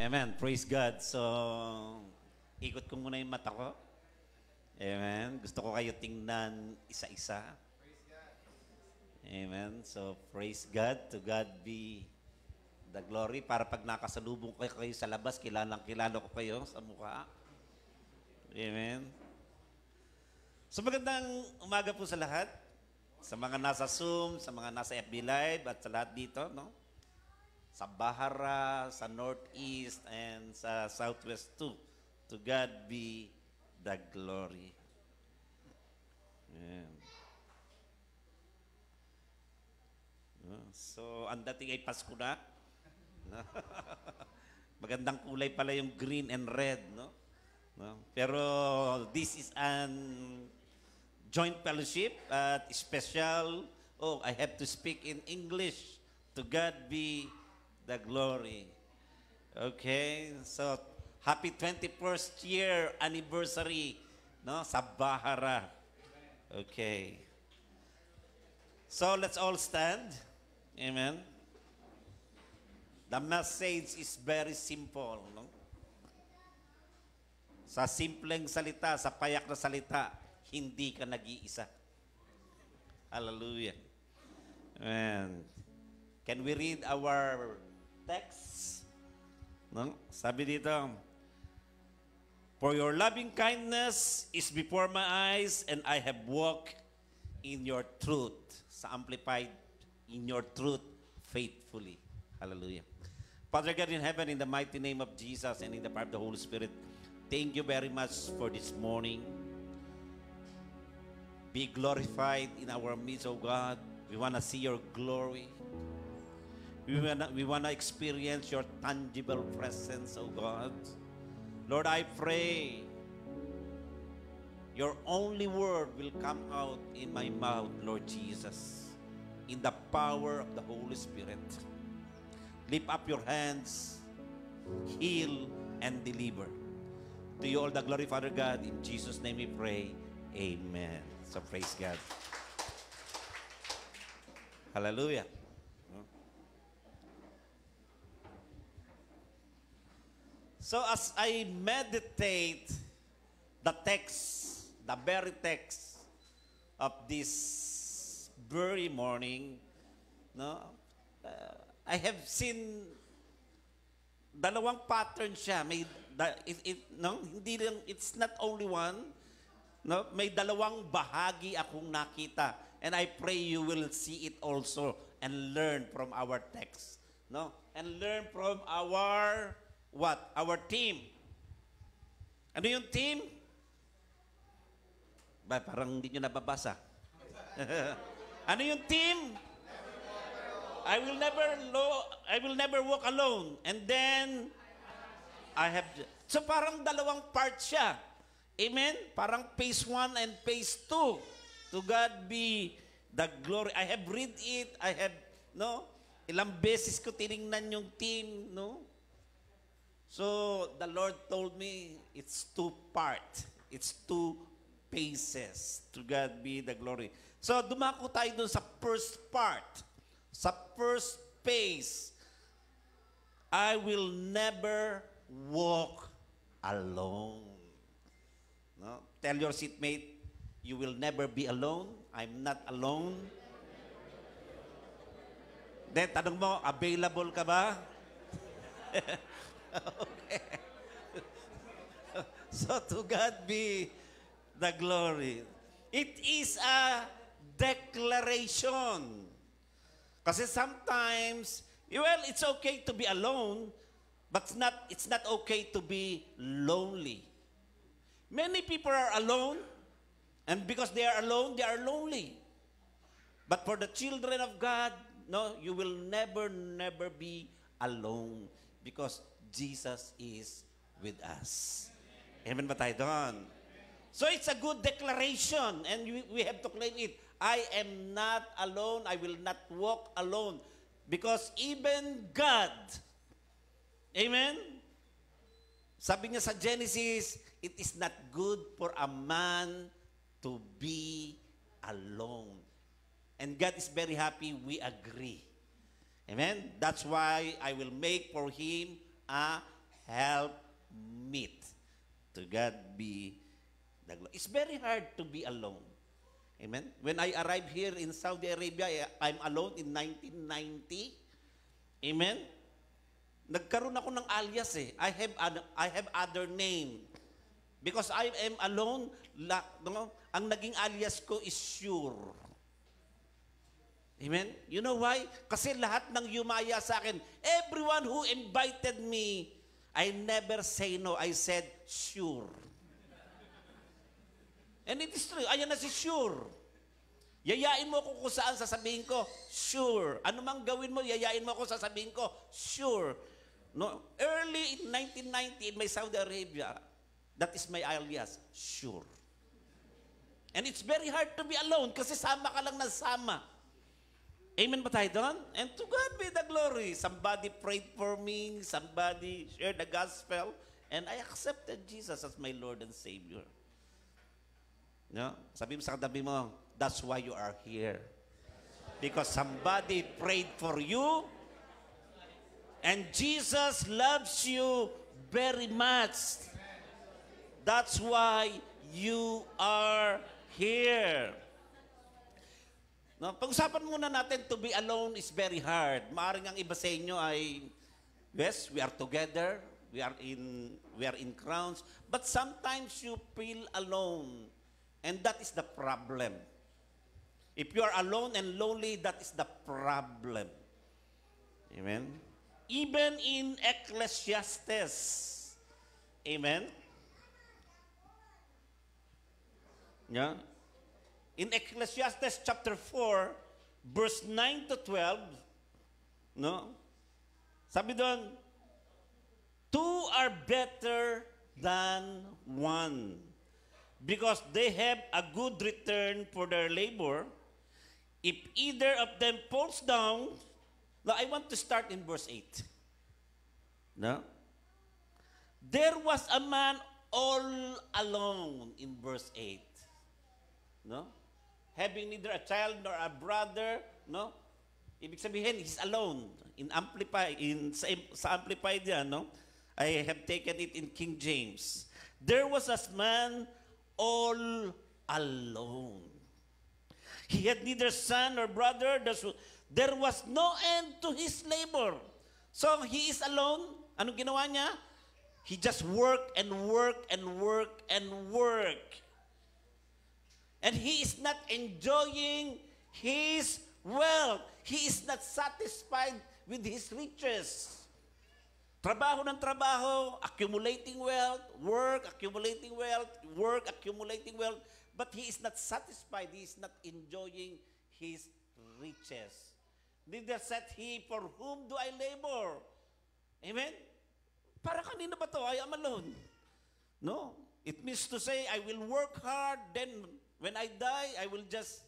Amen. Praise God. So, ikot ko muna yung mata ko. Amen. Gusto ko kayo tingnan isa-isa. Amen. So, praise God. To God be the glory. Para pag nakasalubong kayo sa labas, kilala ko kayo sa mukha. Amen. So, magandang umaga po sa lahat. Sa mga nasa Zoom, sa mga nasa FB Live, at sa lahat dito, no? Sa Bahara, sa Northeast, and sa Southwest too. To God be the glory. Amen. So, ang dating ay Pasko na. Magandang kulay pala yung green and red, no? Pero this is an joint fellowship at special. Oh, I have to speak in English. To God be the glory. Okay, so happy 21st year anniversary, no, sa Bahara. Okay. So let's all stand. Amen. The message is very simple, no? Sa simpleng salita, sa payak na salita, hindi ka nag-iisa. Hallelujah. Amen. Can we read our text? No? Sabi dito, for your loving kindness is before my eyes, and I have walked in your truth. Sa Amplified, in your truth faithfully. Hallelujah. Father God in heaven, in the mighty name of Jesus and in the power of the Holy Spirit, thank you very much for this morning. Be glorified in our midst, O God. We want to see your glory. We wanna experience your tangible presence, O God. Lord, I pray your only word will come out in my mouth, Lord Jesus, in the power of the Holy Spirit. Lift up your hands, heal and deliver. To you all the glory, Father God. In Jesus' name we pray. Amen. So praise God. Hallelujah. So as I meditate the text, the very text of this very morning, no, I have seen dalawang pattern siya. Hindi lang, it's not only one. No, may dalawang bahagi akong nakita, and I pray you will see it also and learn from our text, no, and learn from our what? Our team. Ano yung team? Parang hindi nyo nababasa. Ano yung team? I will never walk alone. And then so parang dalawang part siya. Amen? Parang phase 1 and phase 2. To God be the glory. I have read it. Ilang beses ko tiningnan yung team, no? So, the Lord told me, it's 2 parts. It's 2 phases. To God be the glory. So, dumako tayo dun sa first part. Sa first phase, I will never walk alone. No? Tell your seatmate, you will never be alone. I'm not alone. Then, tanong mo, available ka ba? Okay. So to God be the glory. It is a declaration. Kasi sometimes, well, it's okay to be alone, but it's not okay to be lonely. Many people are alone, and because they are alone, they are lonely. But for the children of God, no, you will never be alone, because Jesus is with us. Amen ba tayo doon? So it's a good declaration, and we have to claim it. I am not alone. I will not walk alone. Because even God, amen? Sabi niya sa Genesis, it is not good for a man to be alone. And God is very happy we agree. Amen? That's why I will make for him a help meet. To God be the glory. It's very hard to be alone. Amen? When I arrived here in Saudi Arabia, I'm alone in 1990. Amen? Nagkaroon ako ng alias eh. I have other name. Because I am alone, ang naging alias ko is Sure. Amen? You know why? Kasi lahat ng yumaya sa akin, everyone who invited me, I never say no. I said, sure. And it is true. Ayan na si Sure. Yayain mo ako kung saan sasabihin ko, sure. Ano mang gawin mo, yayain mo ako sasabihin ko, sure. No, early in 1990 in my Saudi Arabia, that is my alias, Sure. And it's very hard to be alone kasi sama ka lang ng sama. Amen ba tayo doon? And to God be the glory. Somebody prayed for me, somebody shared the gospel, and I accepted Jesus as my Lord and Savior. No? Sabi mo sa katabi mo, that's why you are here. Because somebody prayed for you, and Jesus loves you very much. That's why you are here. No, pag-usapan muna natin, to be alone is very hard. Maaring ang iba sa inyo ay, yes, we are together, we are in crowds, but sometimes you feel alone. And that is the problem. If you are alone and lonely, that is the problem. Amen? Even in Ecclesiastes. Amen? Yeah? In Ecclesiastes chapter 4, verse 9 to 12, no? Sabi doon, two are better than one, because they have a good return for their labor. If either of them falls down, now I want to start in verse 8. No? There was a man all alone in verse 8. No? Having neither a child nor a brother, no? Ibig sabihin, he's alone. In Amplify, sa Amplified yan, no? I have taken it in King James. There was a man all alone. He had neither son nor brother. There was no end to his labor. So he is alone. Anong ginawa niya? He just worked and worked and worked and worked. And he is not enjoying his wealth. He is not satisfied with his riches. Trabaho ng trabaho, accumulating wealth, work, accumulating wealth, work, accumulating wealth. But he is not satisfied. He is not enjoying his riches. Neither said he, for whom do I labor? Amen? Para kanina ba to? I am alone. No. It means to say, I will work hard, then when I die, I will just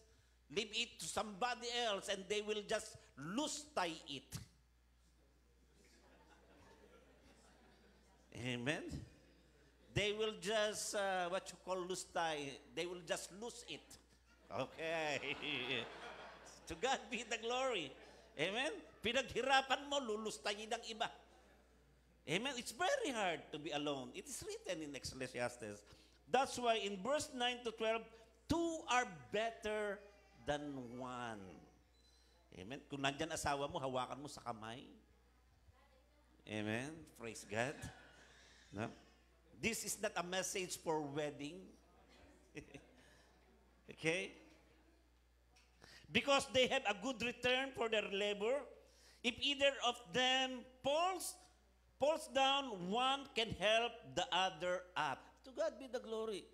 leave it to somebody else and they will just loose-tie it. Amen? They will just, what you call loose-tie, they will just lose it. Okay. To God be the glory. Amen? Pinaghirapan mo, lulustayin ng iba. Amen? It's very hard to be alone. It is written in Ecclesiastes. That's why in verse 9 to 12, two are better than one. Amen? Kung nandyan asawa mo, hawakan mo sa kamay. Amen? Praise God. No? This is not a message for wedding. Okay? Because they have a good return for their labor. If either of them falls down, one can help the other up. To God be the glory.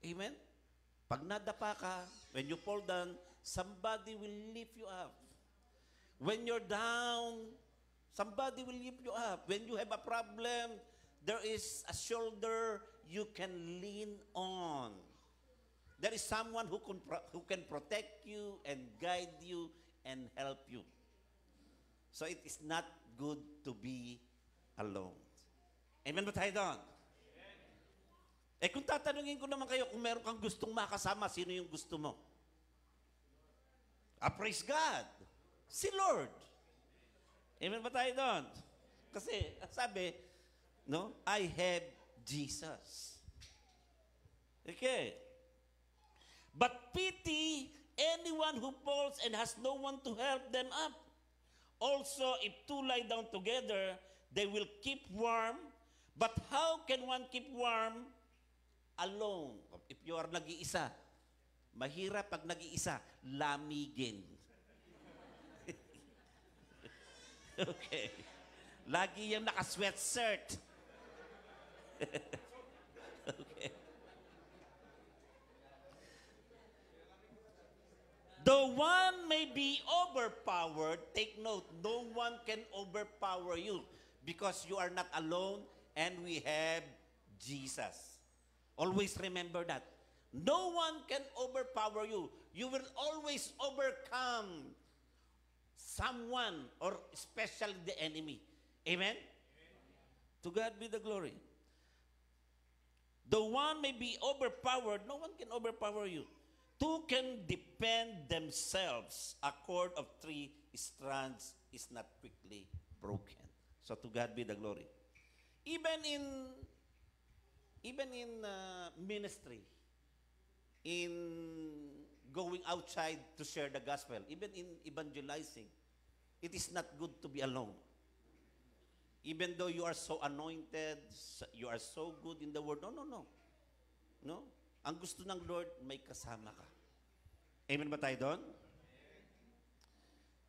Amen? Pag nadapa ka, when you fall down, somebody will lift you up. When you're down, somebody will lift you up. When you have a problem, there is a shoulder you can lean on. There is someone who can protect you and guide you and help you. So it is not good to be alone. Amen ba tayo doon? Eh kung tatanungin ko naman kayo, kung meron kang gustong makasama, sino yung gusto mo? Praise God. Si Lord. Amen ba tayo doon? Kasi sabi, No? I have Jesus. Okay. But pity anyone who falls and has no one to help them up. Also, if two lie down together, they will keep warm. But how can one keep warm alone? If you are nag-iisa, mahirap pag nag-iisa, lamigin. Okay. Lagi yung naka-sweatshirt. Okay. Though one may be overpowered, take note, no one can overpower you because you are not alone and we have Jesus. Always remember that. No one can overpower you. You will always overcome someone or especially the enemy. Amen? To God be the glory. Though one may be overpowered, no one can overpower you. Two can defend themselves. A cord of 3 strands is not quickly broken. So to God be the glory. Even in ministry, in going outside to share the gospel, even in evangelizing, it is not good to be alone. Even though you are so anointed, you are so good in the word. No. No? Ang gusto ng Lord, may kasama ka. Amen ba tayo doon?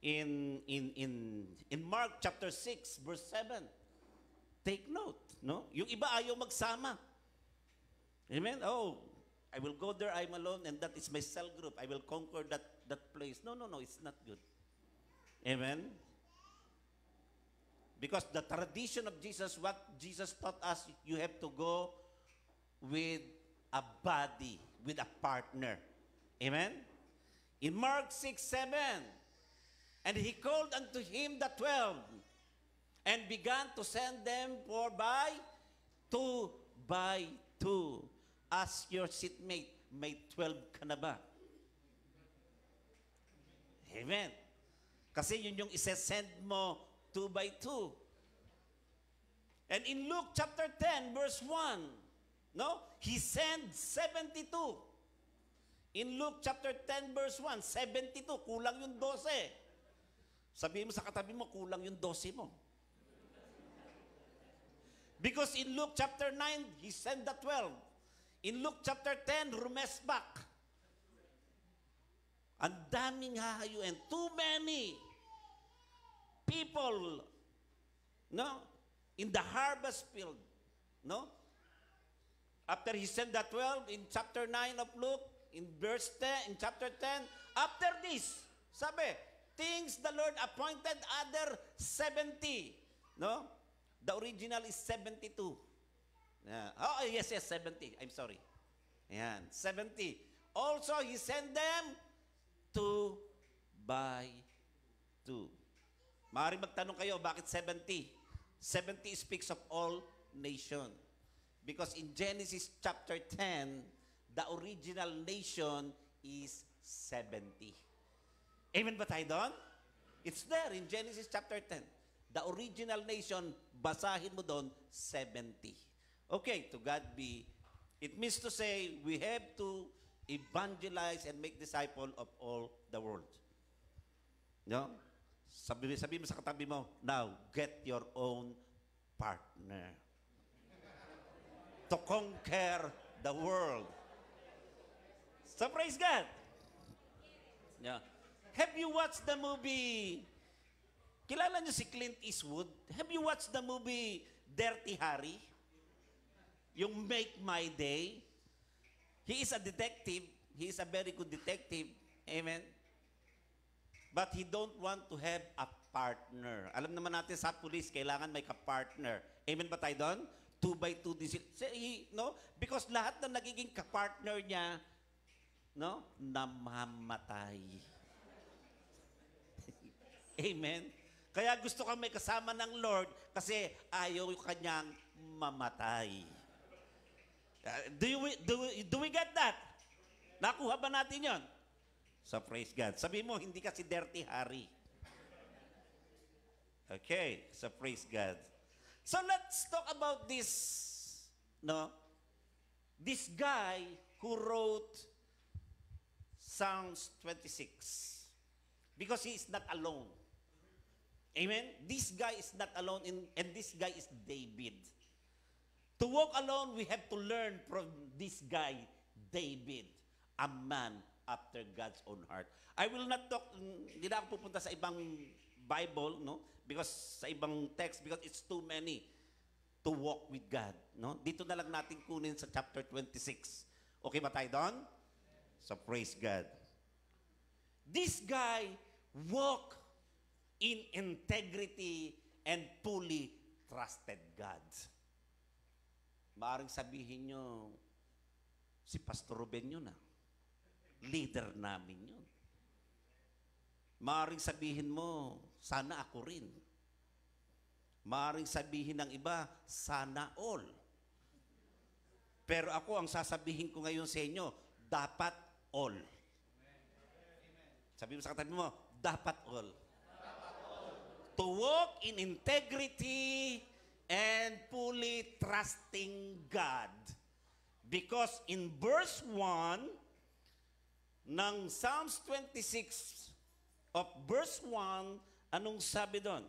In Mark chapter 6, verse 7, take note, no? Yung iba ayaw magsama. Amen? Oh, I will go there, I'm alone, and that is my cell group. I will conquer that place. No, it's not good. Amen? Because the tradition of Jesus, what Jesus taught us, you have to go with a body, with a partner. Amen? In Mark 6:7, and he called unto him the 12, and began to send them by two. Ask your seatmate, may 12 ka na ba? Amen. Kasi yun yung isa-send mo 2 by 2. And in Luke chapter 10, verse 1, no? He sent 72. In Luke chapter 10, verse 1, 72, kulang yung 12. Sabihin mo sa katabi mo, kulang yung 12 mo. Because in Luke chapter 9, he sent the 12. In Luke chapter 10, rumesbak. Ang daming hahayuin. Too many people, no, in the harvest field, no? After he sent the 12 in chapter 9 of Luke, in verse 10, in chapter 10, after this, sabi, things the Lord appointed other 70, no? The original is 72. Yeah. Oh, yes, 70. I'm sorry. Ayan, 70. Also, he sent them 2 by 2. Maaaring magtanong kayo, bakit 70? 70 speaks of all nation. Because in Genesis chapter 10, the original nation is 70. Amen ba tayo doon? It's there in Genesis chapter 10. The original nation, basahin mo doon, 70. Okay, to God be. It means to say, we have to evangelize and make disciple of all the world. No? Sabi mo sa katabi mo, now, get your own partner to conquer the world. So praise God. Yeah. Have you watched the movie? Kilala niyo si Clint Eastwood? Have you watched the movie Dirty Harry? Yung Make My Day? He is a detective. He is a very good detective. Amen? But he don't want to have a partner. Alam naman natin sa police, kailangan may ka-partner. Amen ba tayo doon? 2 by 2 no? Because lahat na nagiging ka-partner niya, no? Namamatay. Amen? Kaya gusto kang may kasama ng Lord kasi ayaw kanyang mamatay. Do we get that? Nakuha ba natin yon? So praise God. Sabi mo, hindi ka si Dirty Harry. Okay, so praise God. So let's talk about this, no? This guy who wrote Psalms 26. Because he is not alone. Amen? This guy is not alone, and this guy is David. To walk alone, we have to learn from this guy, David, a man after God's own heart. I will not talk, hindi na ako pupunta sa ibang Bible, no? Because sa ibang text, because it's too many to walk with God, no? Dito na lang natin kunin sa chapter 26. Okay ba tayo doon? So praise God. This guy walked in integrity and fully trusted God. Maaring sabihin nyo, si Pastor Ruben yun ah. Leader namin yun. Maaring sabihin mo, sana ako rin. Maaring sabihin ng iba, sana all. Pero ako, ang sasabihin ko ngayon sa inyo, dapat all. Sabi mo sa katabi mo, dapat all. To walk in integrity and fully trusting God. Because in verse 1 ng Psalms 26 of verse 1, anong sabi doon?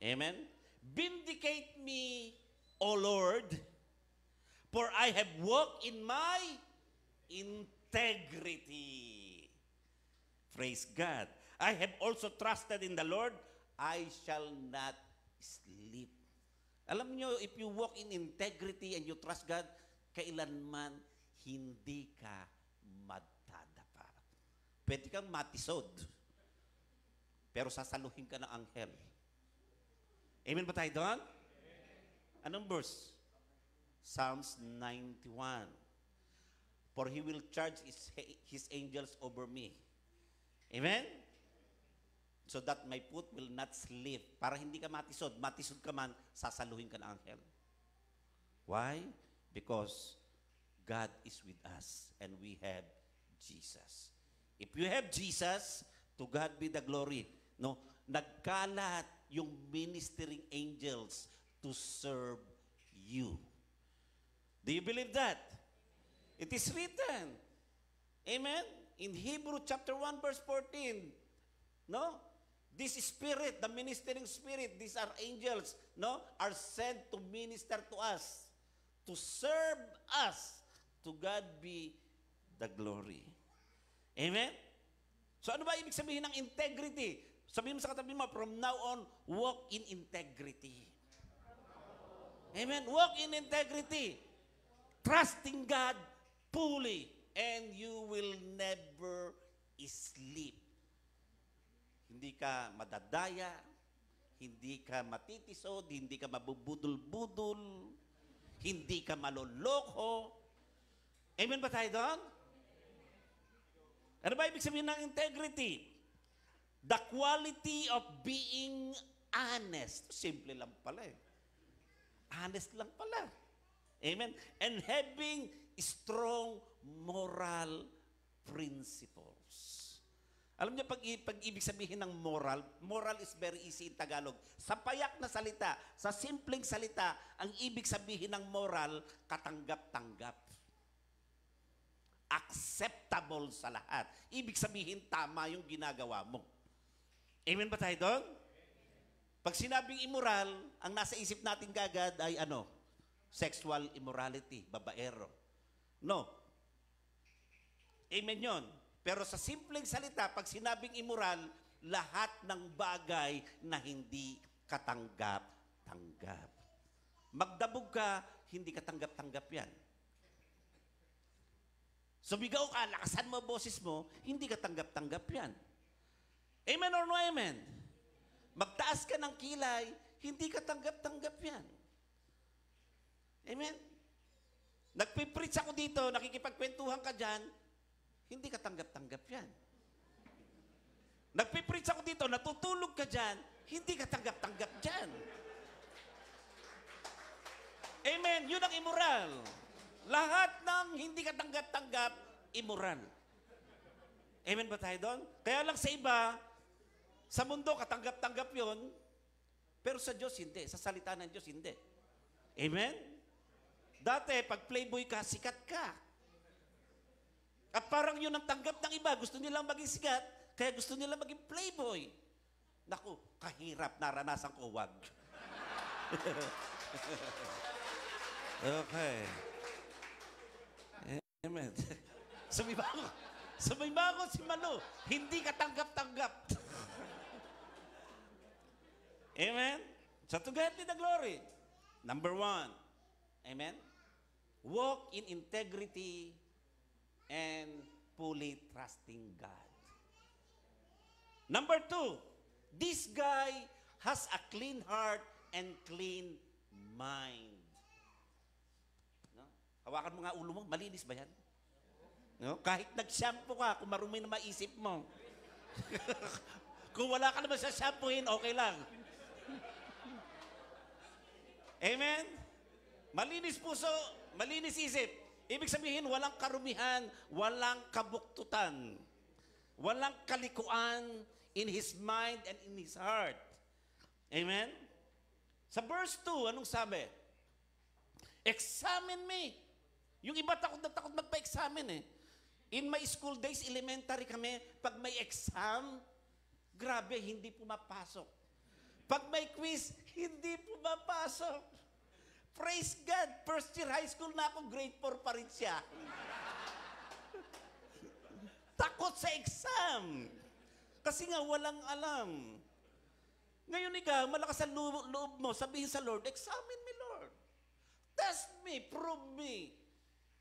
Amen? Vindicate me, O Lord, for I have walked in my integrity. Praise God. I have also trusted in the Lord, I shall not sleep. Alam niyo, if you walk in integrity and you trust God, kailanman hindi ka magdadapa. Pwede kang matisod, pero sasaluhin ka ng anghel. Amen ba tayo doon? Anong verse? Psalms 91. For he will charge his angels over me. Amen? So that my foot will not slip. Para hindi ka matisod. Matisod ka man, sasaluhin ka ng anghel. Why? Because God is with us and we have Jesus. If you have Jesus, to God be the glory. No, nagkalat yung ministering angels to serve you. Do you believe that? It is written. Amen? In Hebrew chapter 1 verse 14. No? This spirit, the ministering spirit, these are angels, no? Are sent to minister to us, to serve us. To God be the glory. Amen? So ano ba ibig sabihin ng integrity? Sabihin mo sa katabi mo, from now on, walk in integrity. Amen? Walk in integrity. Trusting God fully, and you will never sleep. Hindi ka madadaya, hindi ka matitisod, hindi ka mabubudol-budol, hindi ka maloloko. Amen ba tayo doon? Ano ba ibig sabihin ng integrity? The quality of being honest. Simple lang pala eh. Honest lang pala. Amen? And having strong moral principles. Alam niyo, pag ibig sabihin ng moral, moral is very easy in Tagalog. Sa payak na salita, sa simpleng salita, ang ibig sabihin ng moral, katanggap-tanggap. Acceptable sa lahat. Ibig sabihin, tama yung ginagawa mo. Amen ba tayo doon? Pag sinabing immoral, ang nasa isip natin kagad ay ano? Sexual immorality, babaero. No. Amen yun. Pero sa simpleng salita, pag sinabing immoral, lahat ng bagay na hindi katanggap-tanggap. Magdabog ka, hindi katanggap-tanggap yan. Sumigaw ka, lakasan mo boses mo, hindi katanggap-tanggap yan. Amen or no amen? Magtaas ka ng kilay, hindi katanggap-tanggap yan. Amen? Nagpipreach ako dito, nakikipagkwentuhan ka dyan, hindi ka tanggap-tanggap yan. Nagpipreach ako dito, natutulog ka dyan, hindi ka tanggap-tanggap dyan. Amen. Yun ang immoral. Lahat ng hindi ka tanggap-tanggap, immoral. Amen ba tayo doon? Kaya lang sa iba, sa mundo, katanggap-tanggap yun. Pero sa Diyos, hindi. Sa salita ng Diyos, hindi. Amen? Dati, pag playboy ka, sikat ka. At parang yun ang tanggap ng iba. Gusto nilang maging sikat, kaya gusto nilang maging playboy. Naku, kahirap, naranasan ko, wag. Okay. Amen. Sumiba ako si Malo. Hindi ka tanggap-tanggap. Amen? So to God be the glory. Number 1. Amen? Walk in integrity and fully trusting God. Number 2. This guy has a clean heart and clean mind. No? Hawakan mo nga ulo mo. Malinis ba yan? No? Kahit nag-shampoo ka, kung marumi na maisip mo. Kung wala ka naman sa shampooin, okay lang. Amen? Malinis puso, malinis isip. Ibig sabihin, walang karumihan, walang kabuktutan, walang kalikuan in his mind and in his heart. Amen? Sa verse 2, anong sabi? Examine me. Yung iba takot na takot magpa-examine eh. In my school days, elementary kami, pag may exam, grabe, hindi pumapasok. Pag may quiz, hindi pumapasok. Praise God, first year high school na ako, grade 4 pa rin siya. Takot sa exam. Kasi nga, walang alam. Ngayon ikaw, malakas ang loob mo, sabihin sa Lord, examine me, Lord. Test me, prove me.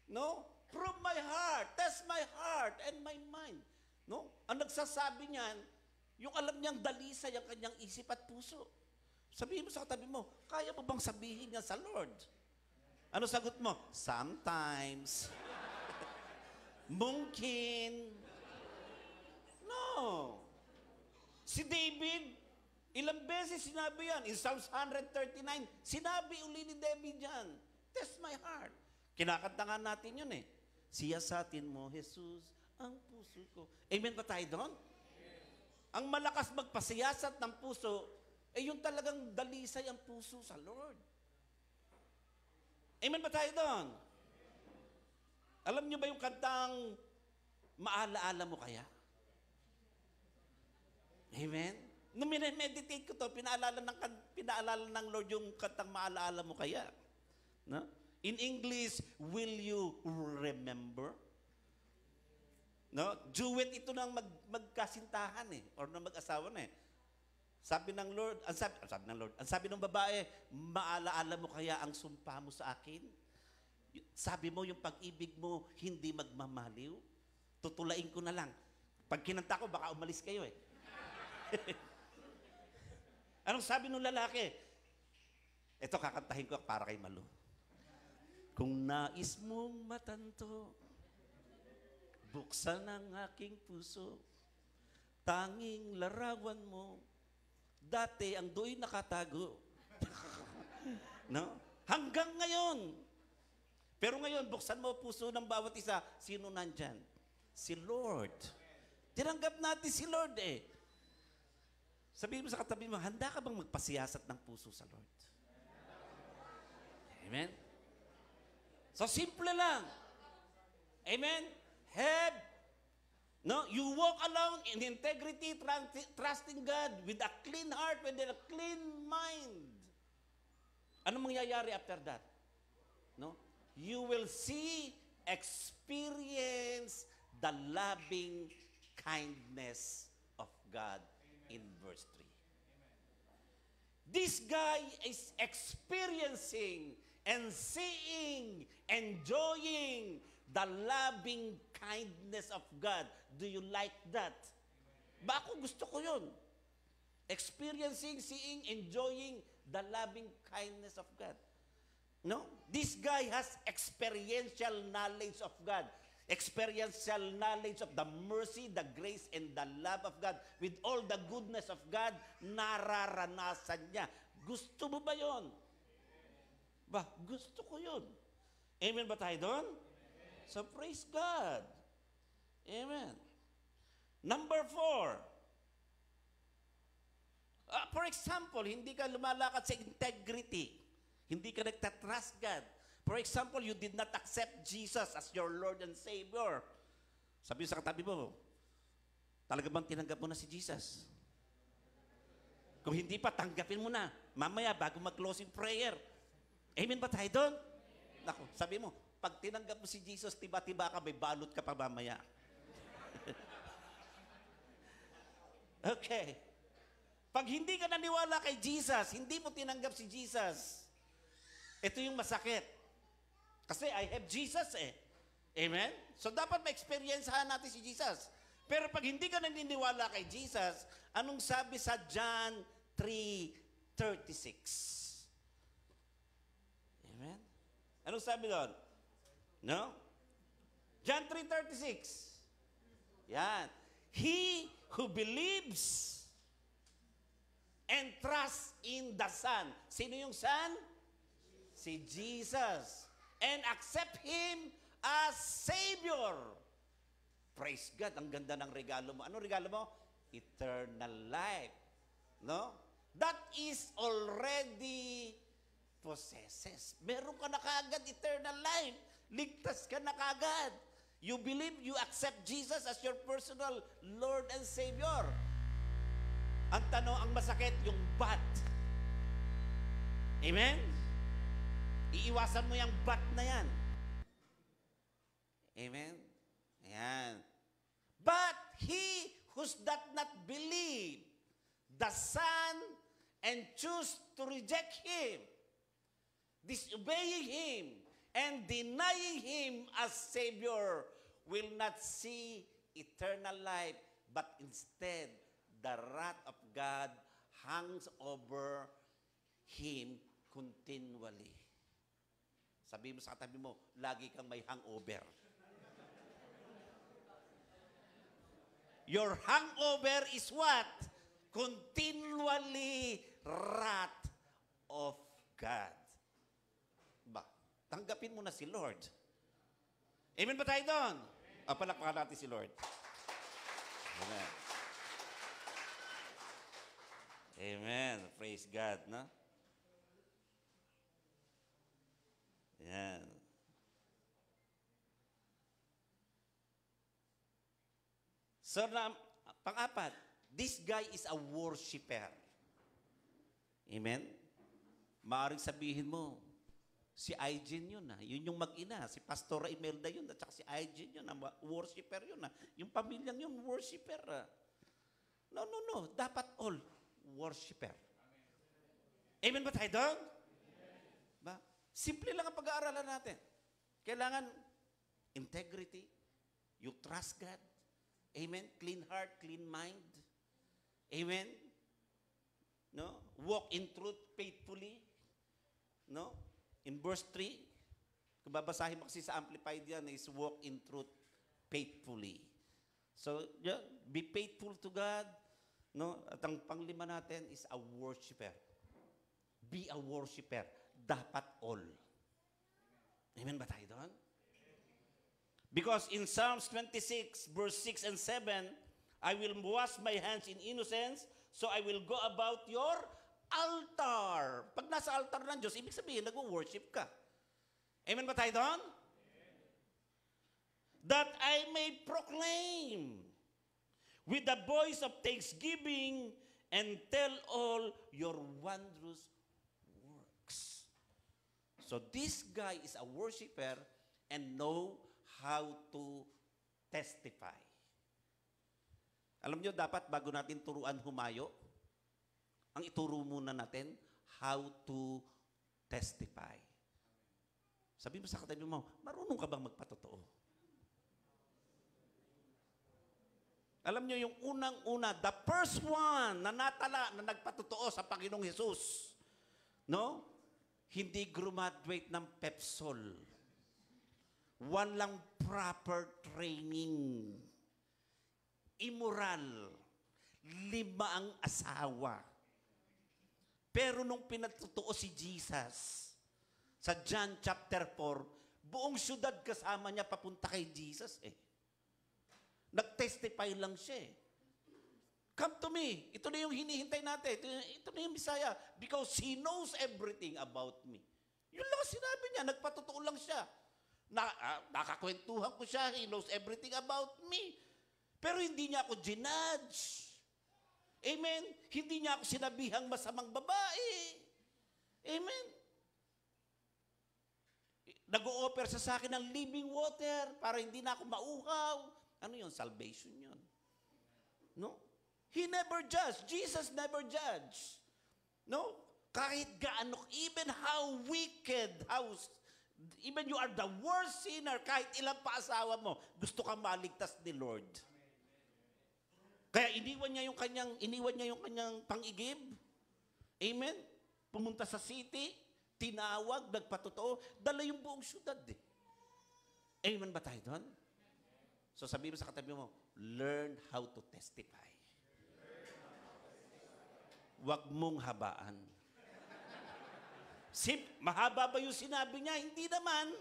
No? Prove my heart, test my heart and my mind. No? Ang nagsasabi niyan, yung alam niyang dalisay ang kanyang isip at puso. Sabihin mo sa katabi mo, kaya mo bang sabihin niya sa Lord? Ano sagot mo? Sometimes. Mungkin. No. Si David, ilang beses sinabi yan. In Psalms 139, sinabi uli ni David yan, test my heart. Kinakanta nga natin yun eh. Siyasatin mo, Jesus, ang puso ko. Amen ba tayo doon? Ang malakas magpasiyasat ng puso, yung talagang dalisay ang puso sa Lord. Amen ba tayo doon? Alam niyo ba yung kantang maalaala mo kaya? Amen? Nung meditate ko to, pinaalala ng Lord yung kantang maalaala mo kaya. No? In English, will you remember? No? Duet ito ng magkasintahan eh, or ng mag-asawa na eh. Sabi ng Lord, ang sabi ng babae, maalaala mo kaya ang sumpa mo sa akin? Sabi mo yung pag-ibig mo hindi magmamaliw? Tutulain ko na lang. Pag kinanta ko, baka umalis kayo eh. Anong sabi ng lalaki? Ito, kakantahin ko para kay Malu. Kung nais mong matanto, buksan ang aking puso, tanging larawan mo, dati ang do'y nakatago. No? Hanggang ngayon. Pero ngayon, buksan mo puso ng bawat isa, sino nandyan? Si Lord. Tinanggap natin si Lord eh. Sabihin mo sa katabi mo, handa ka bang magpasiyasat ng puso sa Lord? Amen? So, simple lang. Amen? You walk along in integrity, trusting God with a clean heart, with a clean mind. Ano mangyayari after that? No? You will see, experience the loving kindness of God in verse 3. This guy is experiencing and seeing, enjoying the loving kindness of God. Do you like that? Ba ako gusto ko yun. Experiencing, seeing, enjoying the loving kindness of God. No? This guy has experiential knowledge of God. Experiential knowledge of the mercy, the grace, and the love of God. With all the goodness of God, nararanasan niya. Gusto mo ba yun? Ba, gusto ko yun. Amen ba tayo doon? So praise God. Amen. Number 4. For example, hindi ka lumalakad sa integrity. Hindi ka nagtatrust God. For example, you did not accept Jesus as your Lord and Savior. Sabi sa katabi mo, talaga bang tinanggap mo na si Jesus? Kung hindi pa, tanggapin mo na. Mamaya, bago mag-closing prayer. Amen ba tayo doon? Naku, sabi mo, pag tinanggap mo si Jesus, tiba-tiba ka, may balot ka pa mamaya. Okay. Pag hindi ka naniwala kay Jesus, hindi mo tinanggap si Jesus, ito yung masakit. Kasi I have Jesus eh. Amen? So dapat ma-experiencehan natin si Jesus. Pero pag hindi ka naniniwala kay Jesus, anong sabi sa John 3:36? Amen? Anong sabi doon? No? John 3:36. Yan. He who believes and trusts in the Son. Sino yung Son? Si Jesus. And accept Him as Savior. Praise God. Ang ganda ng regalo mo. Ano regalo mo? Eternal life. No? That is already possesses. Meron ka na kaagad eternal life. Ligtas ka na kaagad. You believe, you accept Jesus as your personal Lord and Savior. Ang tanong, ang masakit, yung but. Amen? Iiwasan mo yung but na yan. Amen? Ayan. But he who does not believe the Son and choose to reject Him, disobeying Him, and denying Him as Savior will not see eternal life, but instead, the wrath of God hangs over him continually. Sabi mo sa katabi mo, lagi kang may hangover. Your hangover is what? Continually wrath of God. Ba, tanggapin mo na si Lord. Amen ba tayo doon? Palakpakan natin si Lord. Amen. Amen. Praise God, no? Yan. So, pang-apat, this guy is a worshiper. Amen? Maaaring sabihin mo, si Aijen yun, yun yung mag-ina, si Pastor Imelda yun, at saka si Aijen yun, worshiper yun, yung pamilyang yun, worshiper. No. Dapat all worshiper. Amen ba tayo doon? Ba? Simple lang ang pag-aaralan natin. Kailangan integrity, you trust God. Amen? Clean heart, clean mind. Amen? No? Walk in truth faithfully. No? In verse 3, kung babasahin mo kasi sa Amplified yan, is walk in truth faithfully. So, yeah, be faithful to God. No? At ang panglima natin is a worshiper. Be a worshiper. Dapat all. Amen ba tayo doon? Because in Psalms 26, verse 6 and 7, I will wash my hands in innocence, so I will go about your altar. Pag nasa altar ng Diyos, ibig sabihin, nag-worship ka. Amen ba tayo doon? That I may proclaim with the voice of thanksgiving and tell all your wondrous works. So this guy is a worshiper and know how to testify. Alam nyo, dapat bago natin turuan humayo, ang ituro muna natin, how to testify. Sabi mo sa katabi mo, marunong ka bang magpatotoo? Alam nyo, yung unang-una, the first one na natala, na nagpatotoo sa Panginoong Jesus, no? Hindi graduate ng PEPSOL. Walang proper training. Immoral. 5 ang asawa. Pero nung pinatotoo si Jesus, sa John chapter 4, buong syudad kasama niya papunta kay Jesus eh. Nag-testify lang siya eh. Come to me. Ito na yung hinihintay natin. Ito na yung Messiah. Because He knows everything about me. Yun lang ang sinabi niya. Nagpatotoo lang siya. Nakakwentuhan ko siya. He knows everything about me. Pero hindi niya ako ginudge. Amen? Hindi niya ako sinabihang masamang babae. Amen? Nag-o-offer sa akin ng living water para hindi na ako mauhaw. Ano yun? Salvation yun. No? He never judged. Jesus never judged. No? Kahit gaano, even how wicked, even you are the worst sinner, kahit ilang pa asawa mo, gusto kang maligtas ni Lord. Kaya iniwan niya yung kanyang pang-igib. Amen? Pumunta sa city, tinawag, nagpatotoo, dala yung buong syudad eh. Amen ba tayo doon? So sabihin mo sa katabi mo, learn how to testify. Huwag mong habaan. Mahaba ba yung sinabi niya? Hindi naman.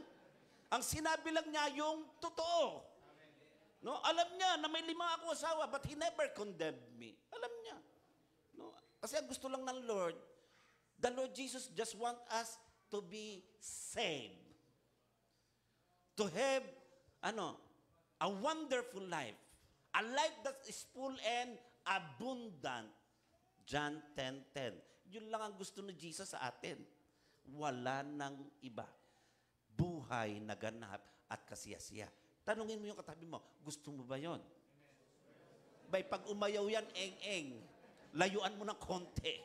Ang sinabi lang niya yung totoo. No? Alam niya na may 5 ako asawa, but He never condemned me. Alam niya. No? Kasi ang gusto lang ng Lord, the Lord Jesus just want us to be saved. To have, a wonderful life. A life that is full and abundant. John 10:10. Yun lang ang gusto ni Jesus sa atin. Wala nang iba. Buhay na ganap at kasiyasiya. Tanungin mo yung katabi mo, gusto mo ba yon? Bay, pag umayaw yan, eng-eng. Layuan mo ng konti.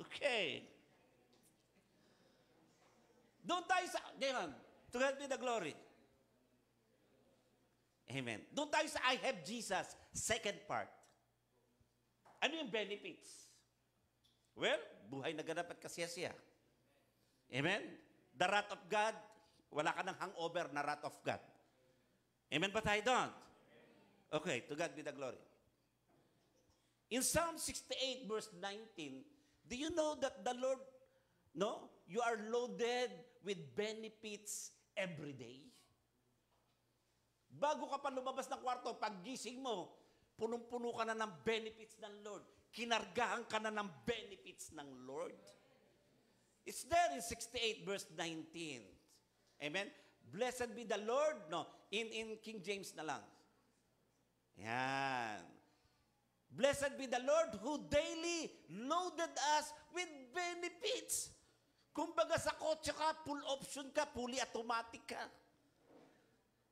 Okay. Doon tayo sa, ngayon, to God be the glory. Amen. Doon tayo sa I have Jesus, second part. Ano yung benefits? Well, buhay na ganap at kasiyasiya. Amen? The wrath of God, wala ka ng hangover na wrath of God. Amen ba tayo doon? Okay, to God be the glory. In Psalm 68 verse 19, do you know that the Lord, you are loaded with benefits every day? Bago ka pa lumabas ng kwarto, paggising mo, punong-puno ka na ng benefits ng Lord. Kinargahan ka na ng benefits ng Lord. It's there in 68 verse 19. Amen? Blessed be the Lord. No, in King James na lang. Yan. Blessed be the Lord who daily loaded us with benefits. Kumbaga sa kotse ka, full option ka, fully automatic ka.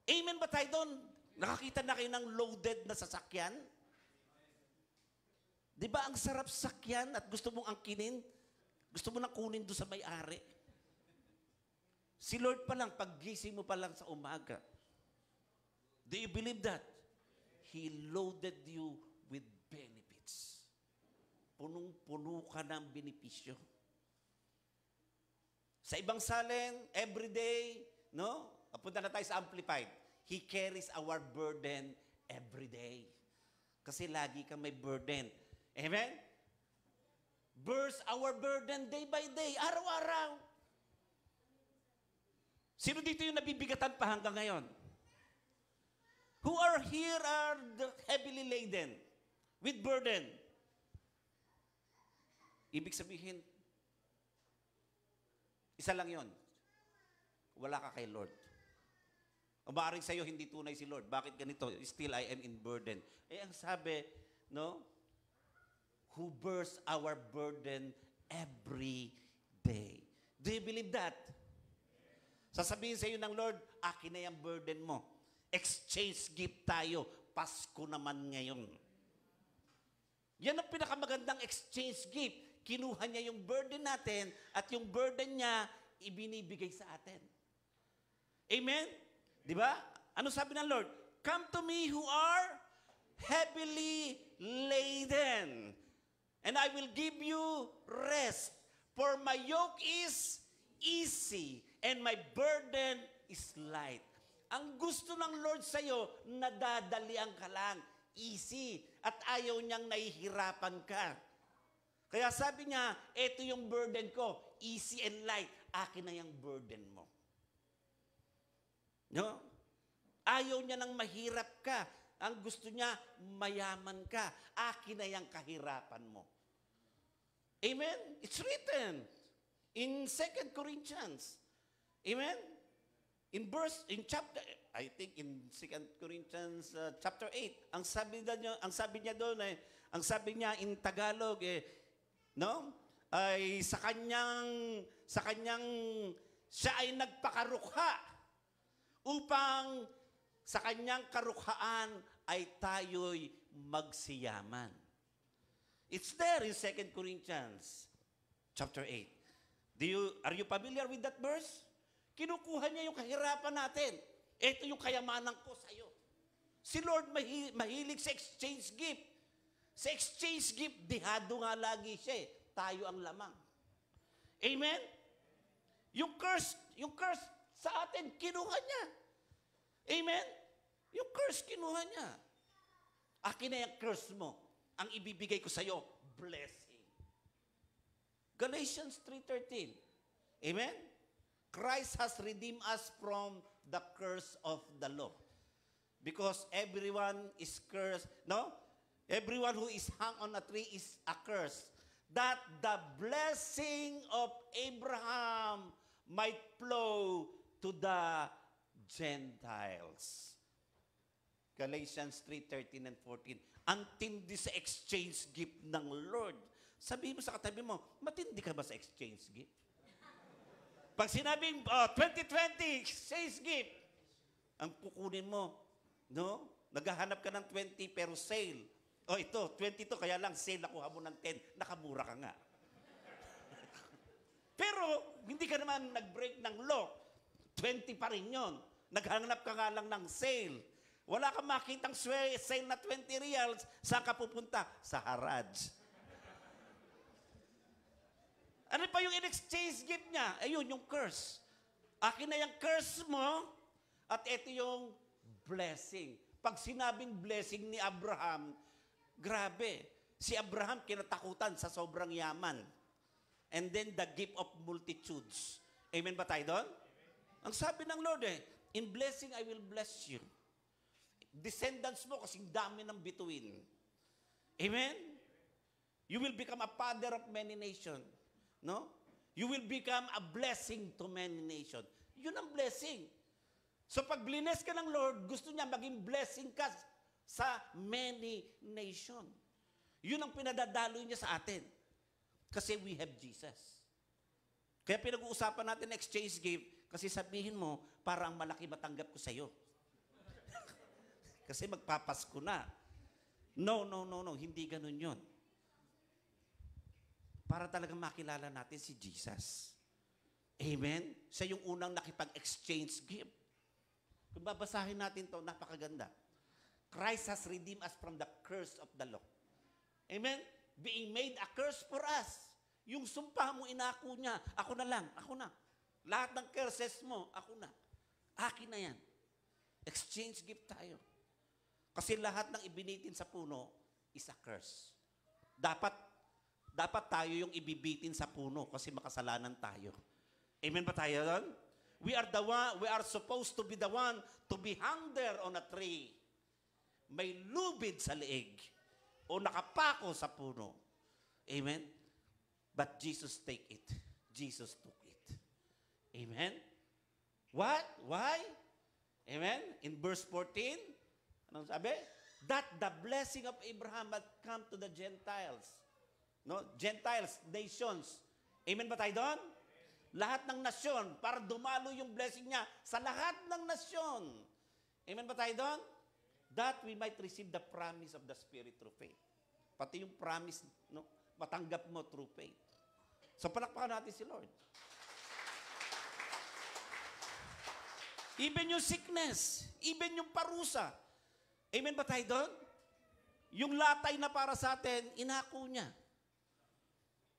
Amen ba tayo doon? Nakakita na kayo ng loaded na sasakyan? Di ba ang sarap sakyan at gusto mong angkinin? Gusto mo nang kunin doon sa may-ari? Si Lord pa lang, paggising mo pa lang sa umaga. Do you believe that? He loaded you with benefits. Punong-puno ka ng benepisyo. Sa ibang salin, every day, Punta na tayo sa Amplified. He carries our burden every day. Kasi lagi kang may burden. Amen? Bears our burden day by day, araw-araw. Sino dito yung nabibigatan pa hanggang ngayon? Who are here are the heavily laden with burden? Ibig sabihin, isa lang yon. Wala ka kay Lord. O maaaring sa'yo, hindi tunay si Lord. Bakit ganito? Still I am in burden. Ang sabi, who bears our burden every day. Do you believe that? Sasabihin sa iyo ng Lord, akin na yung burden mo. Exchange gift tayo. Pasko naman ngayon. Yan ang pinakamagandang exchange gift. Kinuha niya yung burden natin at yung burden niya ibinibigay sa atin. Amen? Di ba? Ano sabi ng Lord? Come to me who are heavily laden, and I will give you rest. For my yoke is easy, and my burden is light. Ang gusto ng Lord sa'yo, nadadalian ka lang. Easy. At ayaw niyang nahihirapan ka. Kaya sabi niya, ito yung burden ko. Easy and light. Akin na yung burden mo. No? Ayaw niya nang mahirap ka. Ang gusto niya, mayaman ka. Akin na yung kahirapan mo. Amen? It's written in 2 Corinthians. Amen? In chapter, I think in 2 Corinthians chapter 8, ang sabi niya doon ang sabi niya in Tagalog no? Ay sa kanyang siya ay nagpakarukha upang sa kanyang karukhaan ay tayo'y magsiyaman. It's there in 2 Corinthians chapter 8. Are you familiar with that verse? Kinukuha niya yung kahirapan natin. Ito yung kayamanan ko sa iyo. Si Lord mahilig sa exchange gift. Sa exchange gift, dihado nga lagi siya. Tayo ang lamang. Amen? Yung curse sa atin, kinuha niya. Amen? Yung curse, kinuha niya. Akin na yung curse mo. Ang ibibigay ko sa iyo, blessing. Galatians 3:13. Amen? Christ has redeemed us from the curse of the law. Because everyone is cursed. No? Everyone who is hung on a tree is a curse. That the blessing of Abraham might flow to the Gentiles. Galatians 3:13 and 14. Antindi sa exchange gift ng Lord. Sabi mo sa katabi mo, matindi ka ba sa exchange gift? Pag sinabing 2020 exchange gift, ang kukunin mo, no? Naghahanap ka ng 20 pero sale. Ito, 20 to, kaya lang sale, nakuha mo ng 10, nakamura ka nga. Pero, hindi ka naman nag-break ng law. 20 pa rin yun. Naghanap ka nga lang ng sale. Wala kang makitang sale na 20 reals, saan ka pupunta? Sa Haraj. Ano pa yung in-exchange gift niya? Ayun, yung curse. Akin na yung curse mo, at ito yung blessing. Pag sinabing blessing ni Abraham, grabe. Si Abraham kinatakutan sa sobrang yaman. And then the gift of multitudes. Amen ba tayo doon? Ang sabi ng Lord in blessing I will bless you. Descendants mo kasing dami ng bituin. Amen? You will become a father of many nations. No? You will become a blessing to many nations. Yun ang blessing. So pag bless ka ng Lord, gusto niya maging blessing ka sa many nations. Yun ang pinadadaloy niya sa atin. Kasi we have Jesus. Kaya pinag-uusapan natin exchange gift, kasi sabihin mo, parang malaki matanggap ko sa iyo. Kasi magpapasko na. No. Hindi ganun yun. Para talagang makilala natin si Jesus. Amen? Siya yung unang nakipag-exchange gift. Kung babasahin natin to, napakaganda. Christ has redeemed us from the curse of the law. Amen? Being made a curse for us. Yung sumpa mo, inako niya. Ako na lang, ako na. Lahat ng curses mo, ako na. Akin na yan. Exchange gift tayo. Kasi lahat ng ibinitin sa puno is a curse. Dapat tayo yung ibibitin sa puno kasi makasalanan tayo. Amen ba tayo doon? We are supposed to be the one to be hung there on a tree. May lubid sa leeg o nakapako sa puno. Amen? But Jesus take it. Jesus took it. Amen? What? Why? Amen? In verse 14, anong sabi? That the blessing of Abraham had come to the Gentiles. No? Gentiles, nations. Amen ba tayo doon? Lahat ng nasyon, para dumalo yung blessing niya sa lahat ng nasyon. Amen ba tayo doon? That we might receive the promise of the Spirit through faith. Pati yung promise, no, matanggap mo through faith. So palakpakan natin si Lord. Even yung sickness, even yung parusa. Amen ba tayo doon? Yung latay na para sa atin, inako niya.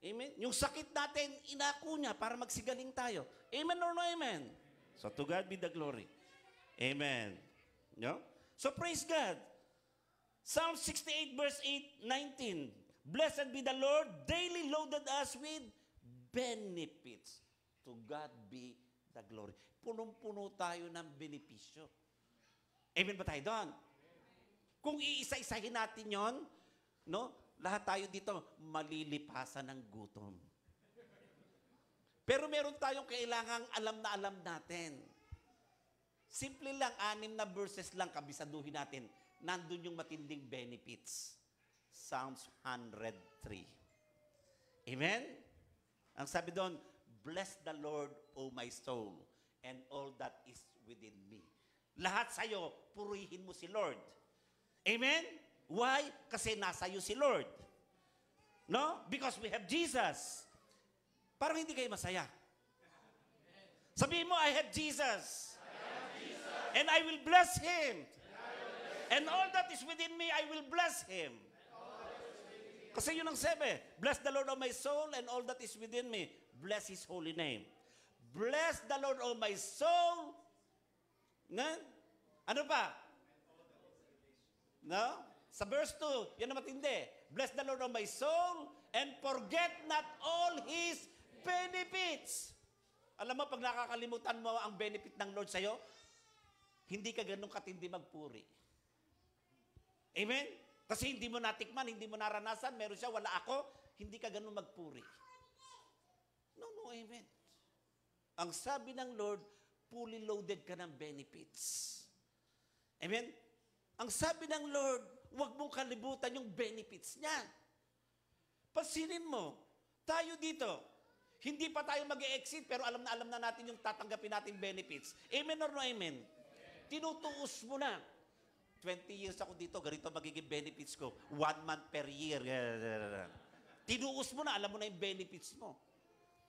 Amen? Yung sakit natin, inako niya para magsigaling tayo. Amen or no amen? So to God be the glory. Amen. No? So praise God. Psalm 68 verse 19. Blessed be the Lord, daily loaded us with benefits. To God be the glory. Punong-puno tayo ng benepisyo. Amen ba tayo doon? Kung iisa-isahin natin yon, no? Lahat tayo dito malilipasan ng gutom. Pero meron tayong kailangang alam na alam natin. Simple lang, 6 na verses lang, kabisaduhin natin. Nandun yung matinding benefits. Psalms 103. Amen? Ang sabi doon, bless the Lord, O my soul, and all that is within me. Lahat sa'yo, purihin mo si Lord. Amen? Why? Kasi nasa iyo si Lord. No? Because we have Jesus. Parang hindi kayo masaya. Sabihin mo, I have Jesus. And I will bless Him. And all that is within me, I will bless Him. Kasi yun ang sabi, bless the Lord, O my soul, and all that is within me. Bless His holy name. Bless the Lord, O my soul. Ano pa? No? Sa verse 2, yan na matindi. Bless the Lord, O my soul, and forget not all His benefits. Alam mo, pag nakakalimutan mo ang benefit ng Lord sa'yo, hindi ka ganun katindi magpuri. Amen? Kasi hindi mo natikman, hindi mo naranasan, meron siya, wala ako, hindi ka ganun magpuri. No, amen. Ang sabi ng Lord, fully loaded ka ng benefits. Amen? Ang sabi ng Lord, huwag mong kalibutan yung benefits niya. Pansinin mo, tayo dito, hindi pa tayo mag-e-exit, pero alam na natin yung tatanggapin nating benefits. Amen or no amen? Tinutuos mo na. 20 years ako dito, ganito magiging benefits ko. 1 month per year. Tinuos mo na, alam mo na yung benefits mo.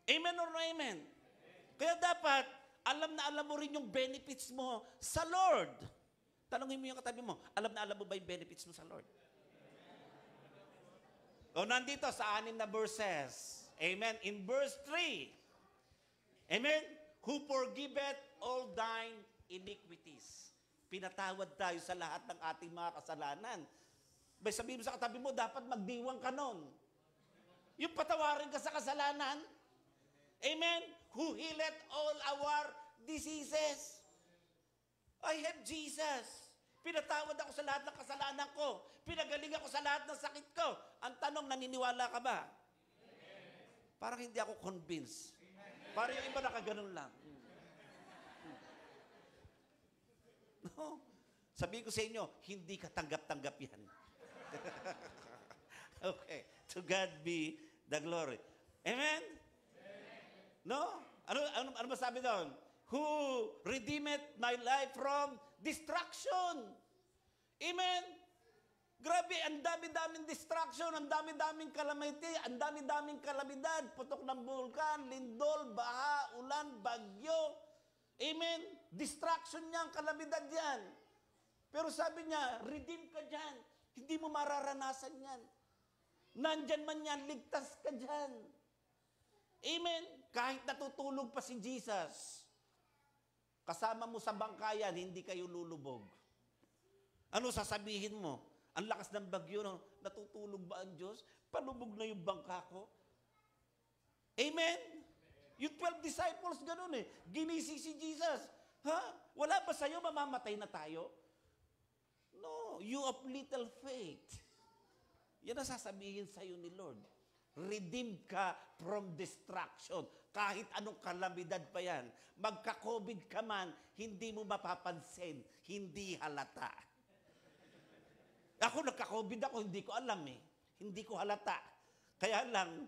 Amen or no amen? Kaya dapat, alam na alam mo rin yung benefits mo sa Lord. Tanungin mo yung katabi mo, alam na alam mo ba yung benefits mo sa Lord? O nandito sa 6 na verses. Amen. In verse 3. Amen. Who forgiveth all thine iniquities. Pinatawad tayo sa lahat ng ating mga kasalanan. May sabihin mo sa katabi mo, dapat magdiwang ka nun. Yung patawarin ka sa kasalanan. Amen. Who healeth all our diseases. I have Jesus. Pinatawad ako sa lahat ng kasalanan ko. Pinagaling ako sa lahat ng sakit ko. Ang tanong, naniniwala ka ba? Parang hindi ako convinced. Parang yung iba nakaganon lang. No. Sabihin ko sa inyo, hindi ka tanggap-tanggap yan. Okay. To God be the glory. Amen? No? Ano masabi doon? Who redeemed my life from destruction. Amen? Grabe, ang dami-daming destruction, ang dami-daming calamity, ang dami-daming kalamidad, putok ng bulkan, lindol, baha, ulan, bagyo. Amen? Distraction niya, ang kalamidad yan. Pero sabi niya, redeem ka dyan. Hindi mo mararanasan yan. Nandyan man yan, ligtas ka dyan. Amen? Kahit natutulog pa si Jesus, kasama mo sa bangkayan, hindi kayo lulubog. Ano sasabihin mo? Ang lakas ng bagyo, no? Natutulog ba ang Diyos? Palubog na yung bangka ko. Amen? Yung 12 disciples, ganun eh. Ginising si Jesus. Ha? Wala ba sa'yo, mamamatay na tayo? No, you of little faith. Yan ang sasabihin sa'yo ni Lord. Redeem ka from destruction. Kahit anong kalamidad pa yan. Magka-COVID ka man, hindi mo mapapansin. Hindi halata. Ako nagka-COVID ako, hindi ko alam eh. Hindi ko halata. Kaya lang,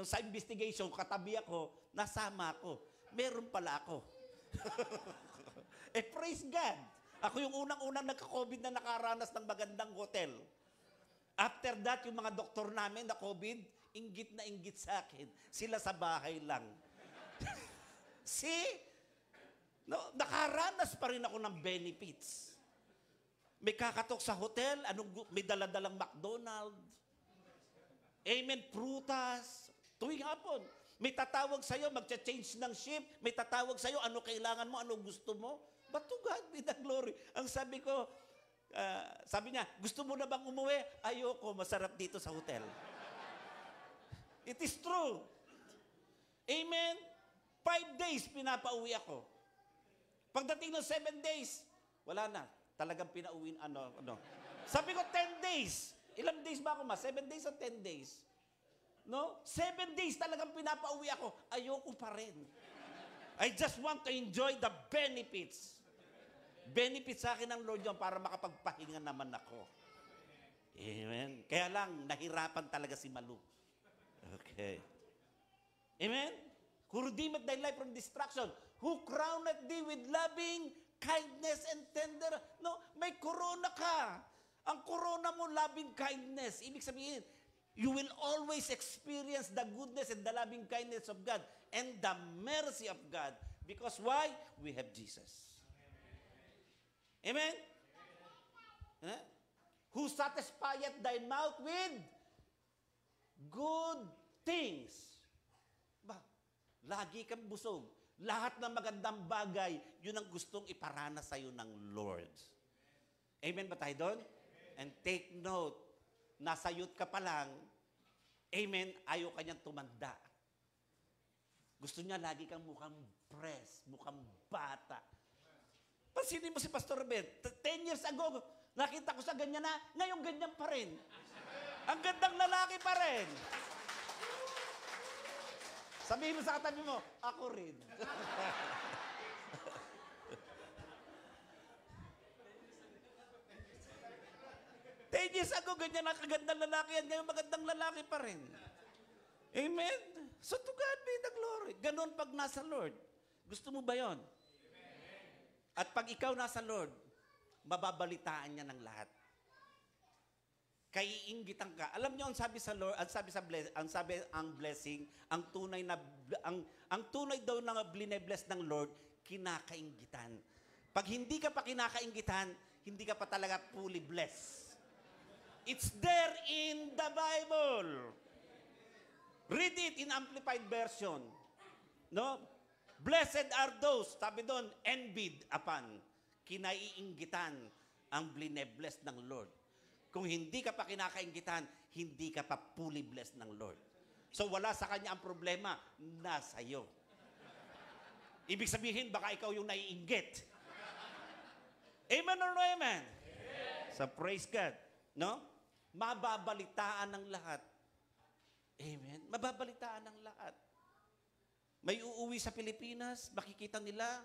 sa investigation, katabi ako, nasama ako. Meron pala ako. Praise God. Ako yung unang-unang nagka-COVID na nakaranas ng magandang hotel. After that, yung mga doktor namin na COVID, inggit na inggit sa akin. Sila sa bahay lang. See? No, nakaranas pa rin ako ng benefits. May kakatok sa hotel, may daladalang McDonald's. Amen, prutas. Tuwing hapon. May tatawag sa'yo, magcha-change ng shift. May tatawag sa'yo, ano kailangan mo, ano gusto mo. But to God be the glory. Ang sabi ko, sabi niya, gusto mo na bang umuwi? Ayoko, masarap dito sa hotel. It is true. Amen? 5 days pinapauwi ako. Pagdating ng 7 days, wala na. Talagang pinauwi, Sabi ko, 10 days. Ilang days ba ako, ma? 7 days o 10 days? No? 7 days talagang pinapauwi ako. Ayoko pa rin. I just want to enjoy the benefits. Benefits sa akin ng Lord yun para makapagpahinga naman ako. Amen. Kaya lang, nahirapan talaga si Malu. Okay. Amen? Who redeemed thy life from destruction, who crowned thee with loving kindness and tender. No, may corona ka. Ang corona mo, loving kindness. Ibig sabihin, you will always experience the goodness and the loving kindness of God and the mercy of God. Because why? We have Jesus. Amen? Huh? Who satisfieth thy mouth with good things. Ba, lagi kang busog. Lahat ng magandang bagay, yun ang gustong iparana sa'yo ng Lord. Amen ba tayo doon? And take note, nasa youth ka pa lang, amen, ayaw kanyang tumanda. Gusto niya lagi kang mukhang fresh, mukhang bata. Pansinin mo si Pastor Ben, 10 years ago, nakita ko sa ganyan na, ngayon ganyan pa rin. Ang gandang lalaki pa rin. Sabihin mo sa katabi mo, ako rin. 10 years ago, ganyan ang kagandang lalaki yan. Ngayon magandang lalaki pa rin. Amen? So to God be the glory. Ganon pag nasa Lord. Gusto mo ba yon? At pag ikaw nasa Lord, mababalitaan niya ng lahat. Kaiinggitan ka. Alam niyo ang sabi sa Lord, ang blessing, ang tunay daw na bless ng Lord, kinakainggitan. Pag hindi ka pa kinakainggitan, hindi ka pa talaga fully blessed. It's there in the Bible. Read it in Amplified Version. No? Blessed are those, sabi doon, envied upon, kinaiinggitan ang blessed ng Lord. Kung hindi ka pa kinakainggitan, hindi ka pa fully blessed ng Lord. So wala sa Kanya ang problema, nasa iyo. Ibig sabihin, baka ikaw yung naiinggit. Amen or no amen? Amen. So praise God. No? Mababalitaan ng lahat. Amen? Mababalitaan ng lahat. May uuwi sa Pilipinas, makikita nila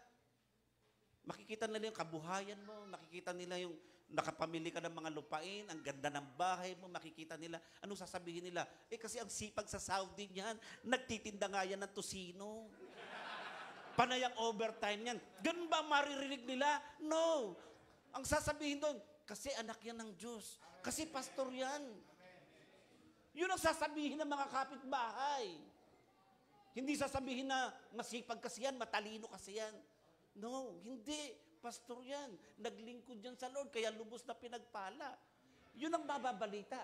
yung kabuhayan mo, makikita nila yung nakapamili ka ng mga lupain, ang ganda ng bahay mo, makikita nila. Ano sasabihin nila? Kasi ang sipag sa Saudi niyan, nagtitinda nga yan ng tusino. Panay ang overtime niyan. Ganun ba maririnig nila? No. Ang sasabihin doon, kasi anak yan ng Diyos. Kasi pastor yan. Yun ang sasabihin ng mga kapitbahay. Hindi sasabihin na masipag kasi yan, matalino kasi yan. No, hindi. Pastor yan. Naglingkod yan sa Lord, kaya lubos na pinagpala. Yun ang mababalita.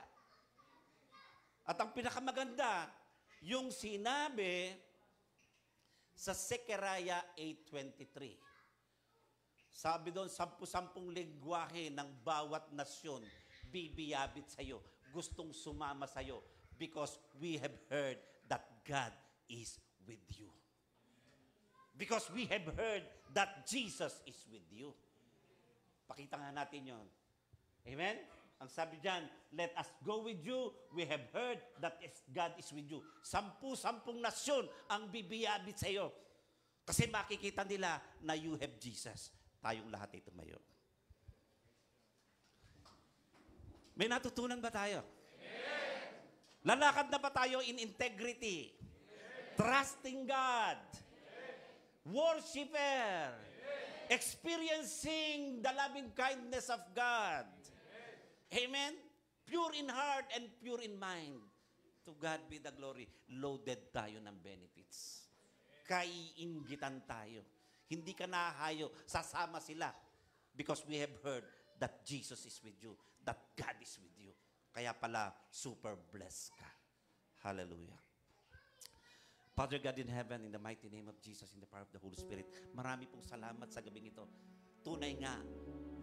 At ang pinakamaganda, yung sinabi sa Zechariah 8:23. Sabi doon, 10 lengguwahe ng bawat nasyon bibiyabit sa'yo. Gustong sumama sa'yo because we have heard that God is with you. Because we have heard that Jesus is with you. Pakita nga natin yon. Amen? Ang sabi dyan, let us go with you. We have heard that God is with you. 10 nasyon ang bibiyabit sa iyo. Kasi makikita nila na you have Jesus. Tayong lahat ay tumayo. May natutunan ba tayo? Amen. Lalakad na ba tayo in integrity? Amen. Trusting God? Amen. Worshipper? Amen. Experiencing the loving kindness of God? Amen. Pure in heart and pure in mind. To God be the glory. Loaded tayo ng benefits. Kaiinggitan tayo. Hindi ka nahahayo. Sasama sila. Because we have heard that Jesus is with you. That God is with you. Kaya pala, super blessed ka. Hallelujah. Father God in heaven, in the mighty name of Jesus, in the power of the Holy Spirit, marami pong salamat sa gabing ito. Tunay nga,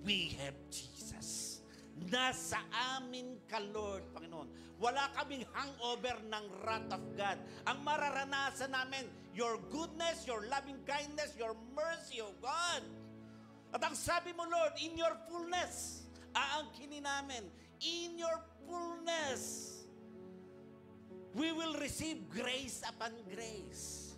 we have Jesus. Nasa amin ka, Lord, Panginoon. Wala kaming hangover ng wrath of God. Ang mararanasan namin, your goodness, your loving kindness, your mercy, O God. At ang sabi mo, Lord, in your fullness, aangkinin namin. In your fullness, we will receive grace upon grace.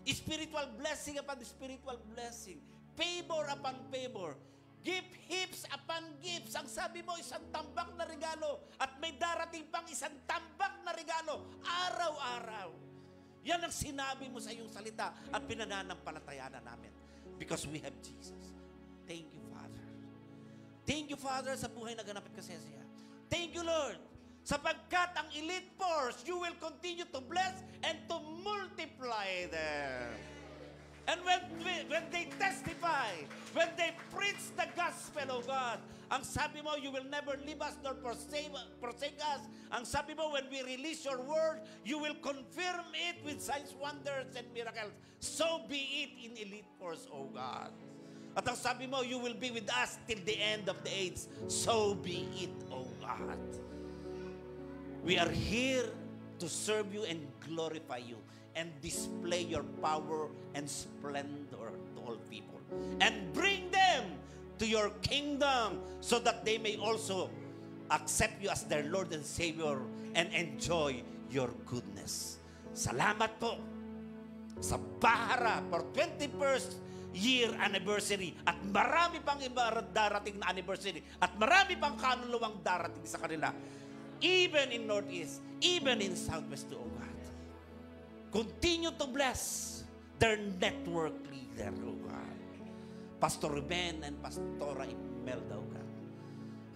Spiritual blessing upon spiritual blessing. Favor upon favor. Gift heaps upon gifts. Ang sabi mo, isang tambak na regalo. At may darating pang isang tambak na regalo. Araw-araw. Yan ang sinabi mo sa iyong salita at pinananampalatayaan namin. Because we have Jesus. Thank you, Father. Thank you, Father, sa buhay na ganap at kasesya. Thank you, Lord. Sapagkat ang elite force, you will continue to bless and to multiply them. And when they testify, when they preach the gospel, oh God, ang sabi mo, you will never leave us nor forsake us. Ang sabi mo, when we release your word, you will confirm it with signs, wonders, and miracles. So be it in elite force, oh God. At ang sabi mo, you will be with us till the end of the age. So be it, oh God. We are here to serve you and glorify you and display your power and splendor to all people. And bring them to your kingdom so that they may also accept you as their Lord and Savior and enjoy your goodness. Salamat po sa Bahara for 21st year anniversary at marami pang iba darating na anniversary at marami pang kaluluwang darating sa kanila. Even in Northeast, even in Southwest, oh God. Continue to bless their network leader, oh God. Pastor Ruben and Pastora Imelda, oh God.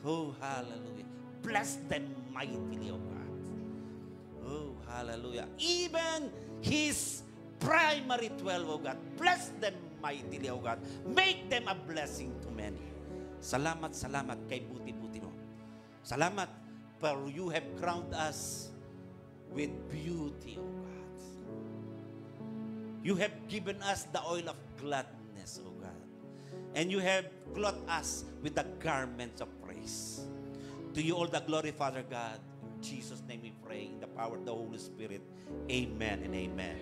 Oh, hallelujah. Bless them mightily, oh God. Oh, hallelujah. Even his primary 12, oh God. Bless them mightily, oh God. Make them a blessing to many. Salamat, salamat kay buti-buti mo. Salamat, for you have crowned us with beauty, oh God. You have given us the oil of gladness, oh God. And you have clothed us with the garments of praise. To you all the glory, Father God. In Jesus' name we pray, in the power of the Holy Spirit. Amen and amen.